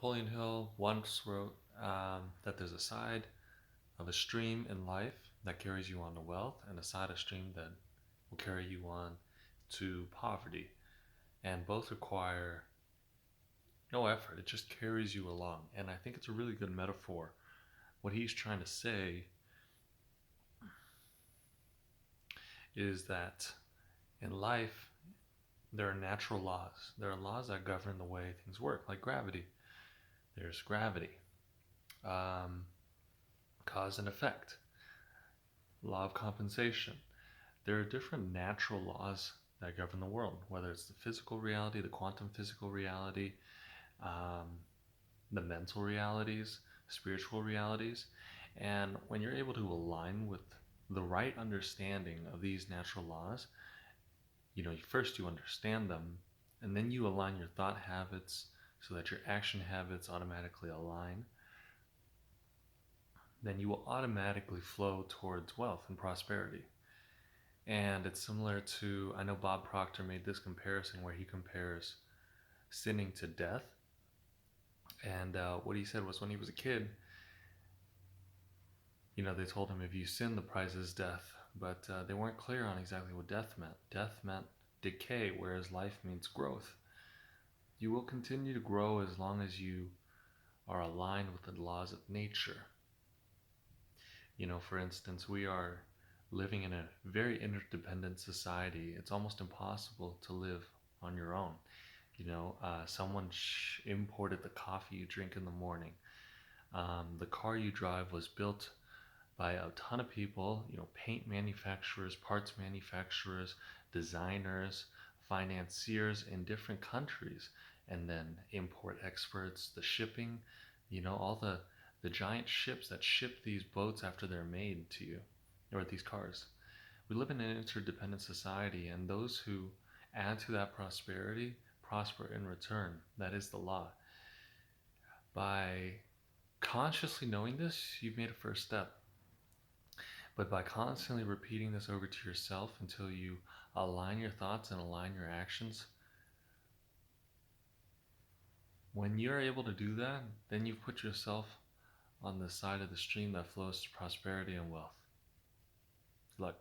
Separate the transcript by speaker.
Speaker 1: Napoleon Hill once wrote that there's a side of a stream in life that carries you on to wealth, and a side of stream that will carry you on to poverty. And both require no effort, it just carries you along. And I think it's a really good metaphor. What he's trying to say is that in life, there are natural laws. There are laws that govern the way things work, like gravity. There's gravity, um, cause and effect, law of compensation. There are different natural laws that govern the world, whether it's the physical reality, the quantum physical reality, um, the mental realities, spiritual realities. And when you're able to align with the right understanding of these natural laws, first you understand them, and then you align your thought habits so that your action habits automatically align. Then you will automatically flow towards wealth and prosperity. And it's similar to, I know Bob Proctor made this comparison where he compares sinning to death. And what he said was when he was a kid, they told him if you sin, the price is death. But they weren't clear on exactly what death meant. Death meant decay, whereas life means growth. You will continue to grow as long as you are aligned with the laws of nature. For instance, we are living in a very interdependent society. It's almost impossible to live on your own. Someone imported the coffee you drink in the morning. The car you drive was built by a ton of people, paint manufacturers, parts manufacturers, designers, financiers in different countries, and then import experts, the shipping, all the giant ships that ship these boats after they're made to you, or these cars. We live in an interdependent society, and those who add to that prosperity prosper in return. That is the law. By consciously knowing this, you've made a first step. But by constantly repeating this over to yourself until you align your thoughts and align your actions, when you're able to do that, then you've put yourself on the side of the stream that flows to prosperity and wealth. Good luck.